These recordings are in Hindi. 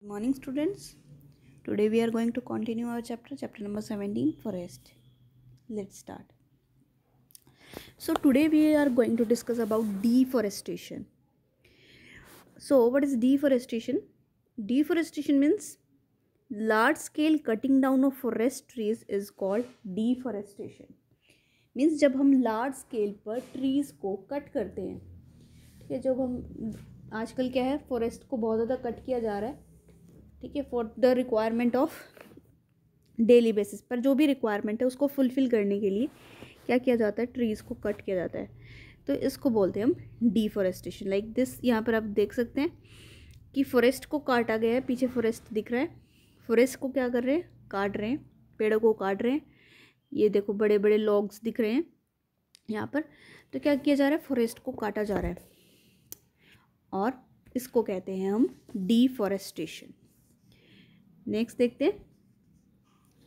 Morning, students. Today we are going to continue our chapter number 17, forest. Let's start. So today we are going to discuss about deforestation. So what is deforestation? Deforestation means large scale cutting down of forest trees is called deforestation. Means जब हम लार्ज स्केल पर ट्रीज को कट करते हैं, ठीक है, जब हम आजकल क्या है, फॉरेस्ट को बहुत ज़्यादा कट किया जा रहा है, ठीक है, for the requirement of daily basis पर जो भी रिक्वायरमेंट है उसको फुलफ़िल करने के लिए क्या किया जाता है, ट्रीज़ को कट किया जाता है। तो इसको बोलते हैं हम डिफॉरेस्टेशन। लाइक दिस, यहाँ पर आप देख सकते हैं कि फॉरेस्ट को काटा गया है, पीछे फॉरेस्ट दिख रहा है, फॉरेस्ट को क्या कर रहे हैं, काट रहे हैं, पेड़ों को काट रहे हैं। ये देखो बड़े बड़े लॉग्स दिख रहे हैं यहाँ पर। तो क्या किया जा रहा है, फॉरेस्ट को काटा जा रहा है और इसको कहते हैं हम डिफॉरेस्टेशन। नेक्स्ट देखते हैं,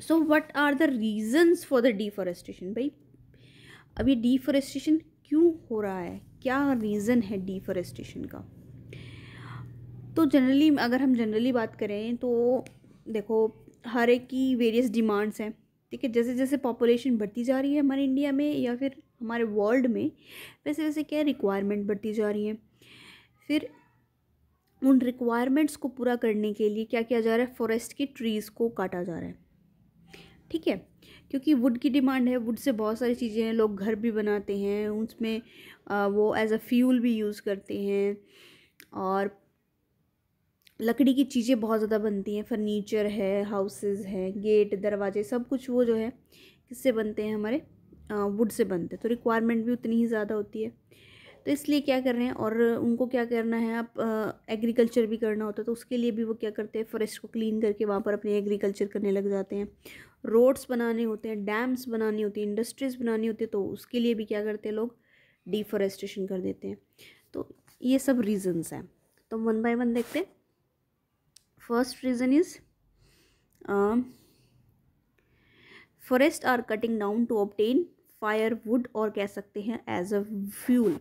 so what are the reasons for the deforestation. भाई अब ये डिफॉरेस्टेशन क्यों हो रहा है, क्या रीज़न है डिफॉरेस्टेशन का। तो जनरली अगर हम जनरली बात करें तो देखो हर एक की वेरियस डिमांड्स हैं, ठीक है। जैसे जैसे पॉपुलेशन बढ़ती जा रही है हमारे इंडिया में या फिर हमारे वर्ल्ड में, वैसे वैसे क्या रिक्वायरमेंट बढ़ती जा रही है। फिर उन रिक्वायरमेंट्स को पूरा करने के लिए क्या किया जा रहा है, फॉरेस्ट की ट्रीज़ को काटा जा रहा है, ठीक है। क्योंकि वुड की डिमांड है, वुड से बहुत सारी चीज़ें हैं, लोग घर भी बनाते हैं, उसमें वो एज अ फ्यूल भी यूज़ करते हैं, और लकड़ी की चीज़ें बहुत ज़्यादा बनती हैं, फर्नीचर है, हाउसेस है, गेट दरवाजे सब कुछ वो जो है किससे बनते हैं, हमारे वुड से बनते हैं। तो रिक्वायरमेंट भी उतनी ही ज़्यादा होती है। तो इसलिए क्या कर रहे हैं, और उनको क्या करना है, आप एग्रीकल्चर भी करना होता है, तो उसके लिए भी वो क्या करते हैं, फॉरेस्ट को क्लीन करके वहाँ पर अपने एग्रीकल्चर करने लग जाते हैं। रोड्स बनाने होते हैं, डैम्स बनानी होती है, इंडस्ट्रीज़ बनानी होती है, तो उसके लिए भी क्या करते हैं लोग, डिफॉरेस्टेशन कर देते हैं। तो ये सब रीजंस हैं, तो वन बाय वन देखते हैं। First reason is forest are cutting down to obtain firewood, और कह सकते हैं एज अ फ्यूल।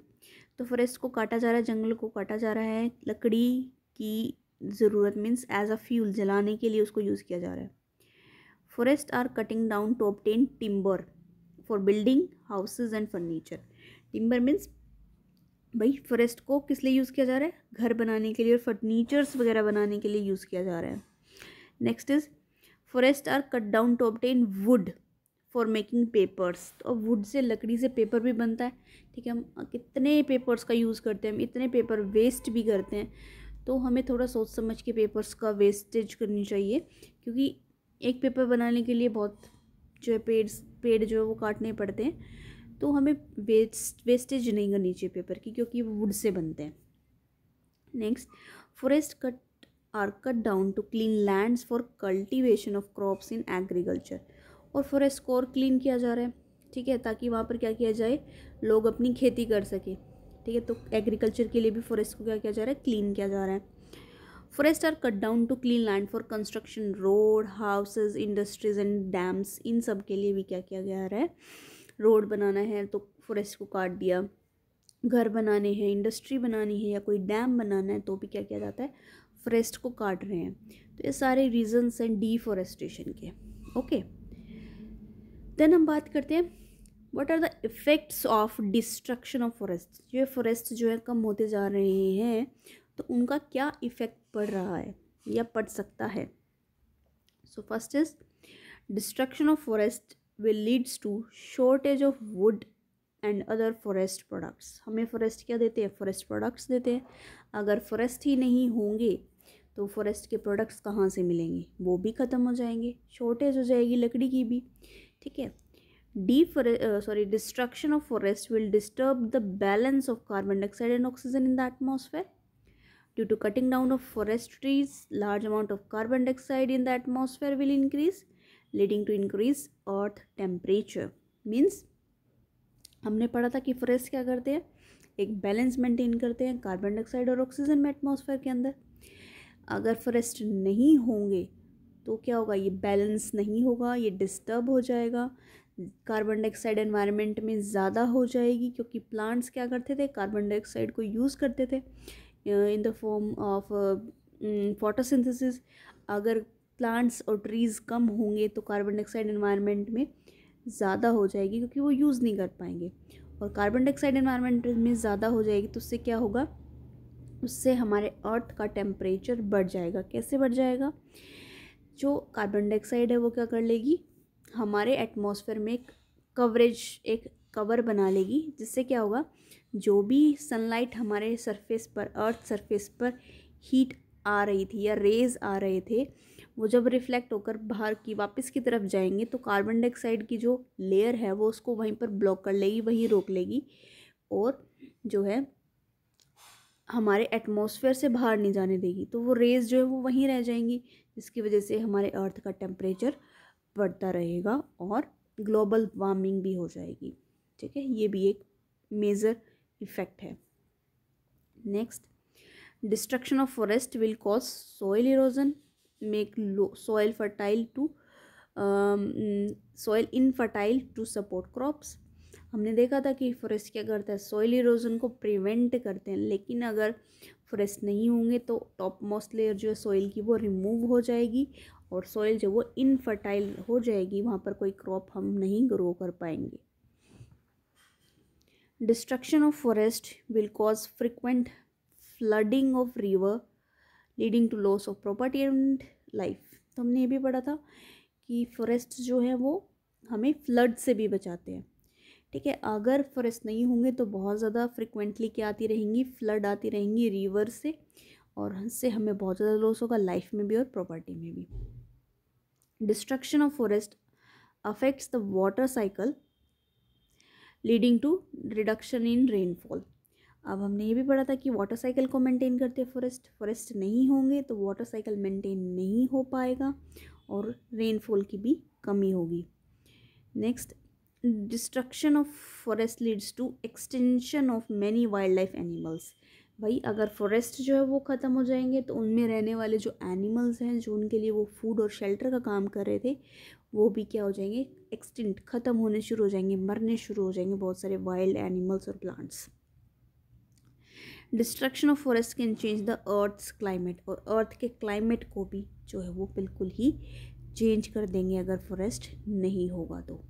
तो फॉरेस्ट को काटा जा रहा है, जंगल को काटा जा रहा है, लकड़ी की ज़रूरत मीन्स एज अ फ्यूल, जलाने के लिए उसको यूज़ किया जा रहा है। Forest are cutting down to obtain timber for building houses and furniture. Timber means भाई फॉरेस्ट को किस लिए यूज़ किया जा रहा है, घर बनाने के लिए और फर्नीचर्स वगैरह बनाने के लिए यूज़ किया जा रहा है। Next is forest are cut down to obtain wood for making papers. तो वुड से, लकड़ी से पेपर भी बनता है, ठीक है। हम कितने पेपर्स का यूज़ करते हैं, हम इतने पेपर वेस्ट भी करते हैं। तो हमें थोड़ा सोच समझ के पेपर्स का वेस्टेज करनी चाहिए, क्योंकि एक पेपर बनाने के लिए बहुत जो है पेड़ जो है वो काटने पड़ते हैं। तो हमें वेस्टेज नहीं करनी चाहिए पेपर की, क्योंकि वो वुड से बनते हैं। Next, forest cut are cut down to clean lands for cultivation of crops in agriculture. और फॉरेस्ट को और क्लीन किया जा रहा है, ठीक है, ताकि वहाँ पर क्या किया जाए, लोग अपनी खेती कर सके, ठीक है। तो एग्रीकल्चर के लिए भी फॉरेस्ट को क्या किया जा रहा है, क्लीन किया जा रहा है। Forest are cut down to clean land for construction, road, houses, industries and dams. इन सब के लिए भी क्या किया जा रहा है, रोड बनाना है तो फॉरेस्ट को काट दिया, घर बनाने हैं, इंडस्ट्री बनानी है या कोई डैम बनाना है तो भी क्या किया जाता है, फॉरेस्ट को काट रहे हैं। तो ये सारे रीजंस हैं डिफॉरेस्टेशन के। ओके, देन हम बात करते हैं what are the effects of destruction of forest. जो फॉरेस्ट जो है कम होते जा रहे हैं, तो उनका क्या इफ़ेक्ट पड़ रहा है या पड़ सकता है। So first is destruction of forest will leads to shortage of wood and other forest products। हमें फॉरेस्ट क्या देते हैं, फॉरेस्ट प्रोडक्ट्स देते हैं। अगर फॉरेस्ट ही नहीं होंगे तो फॉरेस्ट के प्रोडक्ट्स कहाँ से मिलेंगे, वो भी ख़त्म हो जाएंगे, शॉर्टेज हो जाएगी लकड़ी की भी, ठीक है। Destruction of forest will disturb the balance of carbon dioxide and oxygen in the atmosphere. Due to cutting down of forest trees, large amount of carbon dioxide in the atmosphere will increase, leading to increase earth temperature। Means हमने पढ़ा था कि फॉरेस्ट क्या करते हैं, एक बैलेंस मेंटेन करते हैं कार्बन डाइऑक्साइड और ऑक्सीजन में एटमॉस्फेयर के अंदर। अगर फॉरेस्ट नहीं होंगे तो क्या होगा, ये बैलेंस नहीं होगा, ये डिस्टर्ब हो जाएगा, कार्बन डाइऑक्साइड एनवायरनमेंट में ज़्यादा हो जाएगी, क्योंकि प्लांट्स क्या करते थे, कार्बन डाइऑक्साइड को यूज़ करते थे in the form of photosynthesis, अगर प्लांट्स और ट्रीज़ कम होंगे तो कार्बन डाइऑक्साइड एनवायरनमेंट में ज़्यादा हो जाएगी क्योंकि वो यूज़ नहीं कर पाएंगे, और कार्बन डाइऑक्साइड एनवायरनमेंट में ज़्यादा हो जाएगी तो उससे क्या होगा, उससे हमारे अर्थ का टेम्परेचर बढ़ जाएगा। कैसे बढ़ जाएगा, जो कार्बन डाइऑक्साइड है वो क्या कर लेगी, हमारे एटमॉस्फेयर में एक कवर बना लेगी, जिससे क्या होगा, जो भी सनलाइट हमारे सरफेस पर, अर्थ सरफेस पर हीट आ रही थी या रेज आ रहे थे, वो जब रिफ्लेक्ट होकर बाहर की वापस की तरफ जाएंगे तो कार्बन डाइऑक्साइड की जो लेयर है वो उसको वहीं पर ब्लॉक कर लेगी, वहीं रोक लेगी, और जो है हमारे एटमॉस्फेयर से बाहर नहीं जाने देगी। तो वो रेज जो है वो वहीं रह जाएंगी, जिसकी वजह से हमारे अर्थ का टेम्परेचर बढ़ता रहेगा और ग्लोबल वार्मिंग भी हो जाएगी। ठीक है, ये भी एक मेजर इफेक्ट है। Next, destruction of forest will cause soil erosion, make soil fertile to soil infertile to support crops. हमने देखा था कि फॉरेस्ट क्या करता है, सॉइल इरोजन को प्रिवेंट करते हैं, लेकिन अगर फॉरेस्ट नहीं होंगे तो टॉप मोस्ट लेयर जो है सॉइल की वो रिमूव हो जाएगी और सॉइल जो वो इनफर्टाइल हो जाएगी, वहाँ पर कोई क्रॉप हम नहीं ग्रो कर पाएंगे। Destruction of forest will cause frequent flooding of river leading to loss of property and life. तो हमने ये भी पढ़ा था कि फॉरेस्ट जो है वो हमें फ्लड से भी बचाते हैं। ठीक है, अगर फॉरेस्ट नहीं होंगे तो बहुत ज़्यादा फ्रिक्वेंटली क्या आती रहेंगी, फ्लड आती रहेंगी रिवर से, और इससे हमें बहुत ज़्यादा लॉस होगा लाइफ में भी और प्रॉपर्टी में भी। Destruction of forest affects the water cycle leading to reduction in rainfall. अब हमने ये भी पढ़ा था कि वाटर साइकिल को मेंटेन करते हैं फॉरेस्ट नहीं होंगे तो वाटर साइकिल मेंटेन नहीं हो पाएगा और रेनफॉल की भी कमी होगी। Next, destruction of forest leads to extension of many wild life animals. भाई अगर फॉरेस्ट जो है वो ख़त्म हो जाएंगे तो उनमें रहने वाले जो एनिमल्स हैं, जो उनके लिए वो फूड और शेल्टर का काम कर रहे थे, वो भी क्या हो जाएंगे, एक्सटिंक्ट, ख़त्म होने शुरू हो जाएंगे, मरने शुरू हो जाएंगे बहुत सारे वाइल्ड एनिमल्स और plants. Destruction of forest can change the earth's climate, और अर्थ के क्लाइमेट को भी जो है वो बिल्कुल ही चेंज कर देंगे अगर फॉरेस्ट नहीं होगा तो।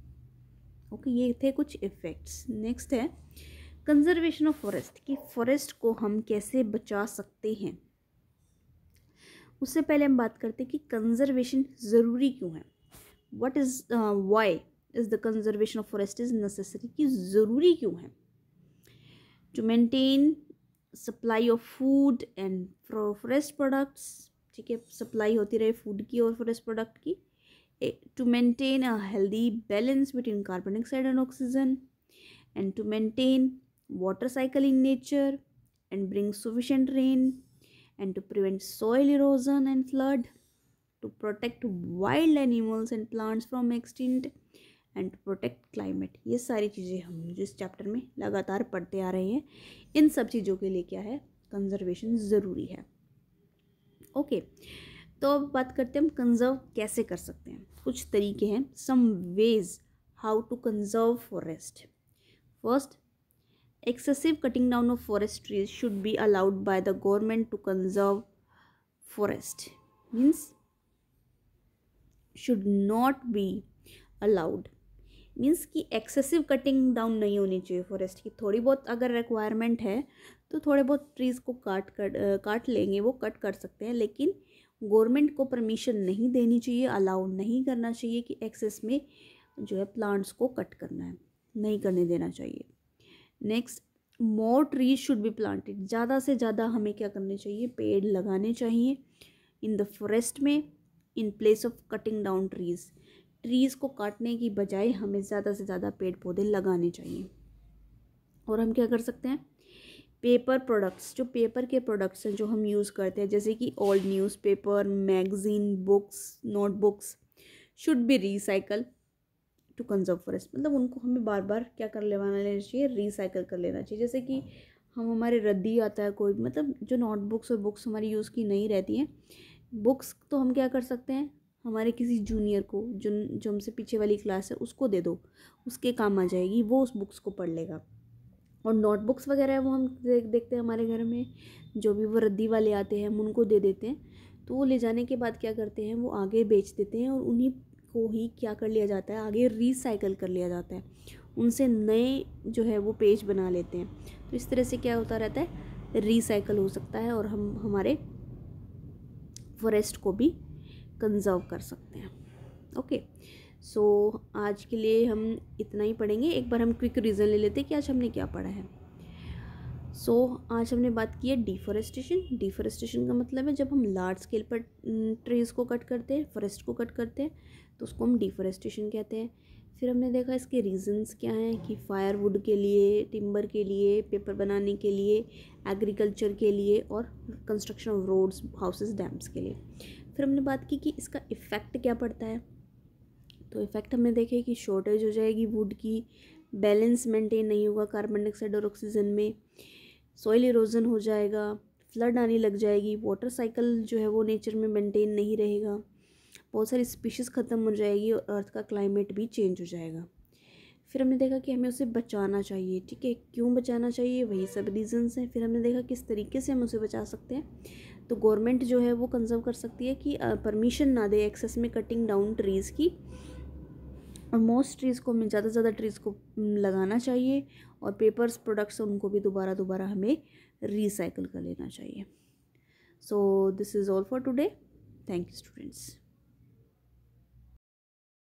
ओके, ये थे कुछ इफ़ेक्ट्स। नेक्स्ट है कंजर्वेशन ऑफ फॉरेस्ट, कि फॉरेस्ट को हम कैसे बचा सकते हैं। उससे पहले हम बात करते हैं कि कंजर्वेशन ज़रूरी क्यों है, what is why is the conservation of forest is necessary, कि ज़रूरी क्यों है। To maintain supply of food and forest products, ठीक है, सप्लाई होती रहे फूड की और फॉरेस्ट प्रोडक्ट की। To maintain a healthy balance between carbon dioxide and oxygen, and to maintain water cycle in nature and bring sufficient rain, and to prevent soil erosion and flood, to protect wild animals and plants from extinct, and to protect climate। ये सारी चीज़ें हम जिस चैप्टर में लगातार पढ़ते आ रहे हैं, इन सब चीज़ों के लिए क्या है, कंजर्वेशन ज़रूरी है। ओके, तो अब बात करते हैं हम कंजर्व कैसे कर सकते हैं। कुछ तरीके हैं, some ways how to conserve forest. First, excessive cutting down of forest trees should be allowed by the government to conserve forest, means should not be allowed, means कि एक्सेसिव कटिंग डाउन नहीं होनी चाहिए फॉरेस्ट की। थोड़ी बहुत अगर रिक्वायरमेंट है तो थोड़े बहुत ट्रीज़ को काट लेंगे, वो कट कर सकते हैं, लेकिन गवर्नमेंट को परमिशन नहीं देनी चाहिए, अलाउ नहीं करना चाहिए कि एक्सेस में जो है प्लांट्स को कट करना है, नहीं करने देना चाहिए। Next, more trees should B planted, ज़्यादा से ज़्यादा हमें क्या करने चाहिए, पेड़ लगाने चाहिए इन द फॉरेस्ट में, in place of cutting down trees. Trees को काटने की बजाय हमें ज़्यादा से ज़्यादा पेड़ पौधे लगाने चाहिए। और हम क्या कर सकते हैं, पेपर प्रोडक्ट्स, जो पेपर के प्रोडक्ट्स हैं जो हम यूज़ करते हैं, जैसे कि old newspaper, magazine, books, notebooks, should be recycle to conserve forest. मतलब उनको हमें बार बार क्या कर लेना चाहिए, रिसाइकल कर लेना चाहिए। जैसे कि हम हमारे रद्दी आता है कोई, मतलब जो नोटबुक्स और बुक्स हमारी यूज़ की नहीं रहती हैं, बुक्स तो हम क्या कर सकते हैं, हमारे किसी जूनियर को, जो हमसे पीछे वाली क्लास है, उसको दे दो, उसके काम आ जाएगी, वो उस बुक्स को पढ़ लेगा। और नोटबुक्स वगैरह वो हम देखते हैं हमारे घर में जो भी वो रद्दी वाले आते हैं हम उनको दे देते हैं, तो वो ले जाने के बाद क्या करते हैं वो आगे बेच देते हैं और उन्हीं को ही क्या कर लिया जाता है आगे रिसाइकल कर लिया जाता है, उनसे नए जो है वो पेज बना लेते हैं। तो इस तरह से क्या होता रहता है, रिसाइकल हो सकता है और हम हमारे फॉरेस्ट को भी कंजर्व कर सकते हैं। ओके, सो आज के लिए हम इतना ही पढ़ेंगे। एक बार हम क्विक रिविजन ले लेते हैं कि आज हमने क्या पढ़ा है। आज हमने बात की है डिफॉरेस्टेशन। डिफॉरेस्टेशन का मतलब है जब हम लार्ज स्केल पर ट्रीज़ को कट करते हैं, फॉरेस्ट को कट करते हैं, तो उसको हम डिफॉरेस्टेशन कहते हैं। फिर हमने देखा इसके रीजंस क्या हैं कि फायरवुड के लिए, टिम्बर के लिए, पेपर बनाने के लिए, एग्रीकल्चर के लिए और construction of roads, houses, dams के लिए। फिर हमने बात की कि इसका इफ़ेक्ट क्या पड़ता है। तो इफ़ेक्ट हमने देखे कि शॉर्टेज हो जाएगी वुड की, बैलेंस मेंटेन नहीं होगा कार्बन डाइऑक्साइड और ऑक्सीजन में, सॉइल इरोजन हो जाएगा, फ्लड आने लग जाएगी, वाटर साइकिल जो है वो नेचर में मेंटेन नहीं रहेगा, बहुत सारी स्पीशीज़ ख़त्म हो जाएगी और अर्थ का क्लाइमेट भी चेंज हो जाएगा। फिर हमने देखा कि हमें उसे बचाना चाहिए, ठीक है, क्यों बचाना चाहिए, वही सब रीजंस हैं। फिर हमने देखा किस तरीके से हम उसे बचा सकते हैं। तो गवर्नमेंट जो है वो कंजर्व कर सकती है कि परमिशन ना दे एक्सेस में कटिंग डाउन ट्रीज़ की, और मोस्ट ट्रीज़ को हमें ज़्यादा से ज़्यादा ट्रीज़ को लगाना चाहिए, और पेपर्स प्रोडक्ट्स उनको भी दोबारा हमें रिसाइकल कर लेना चाहिए। So this is all for today. Thank you students.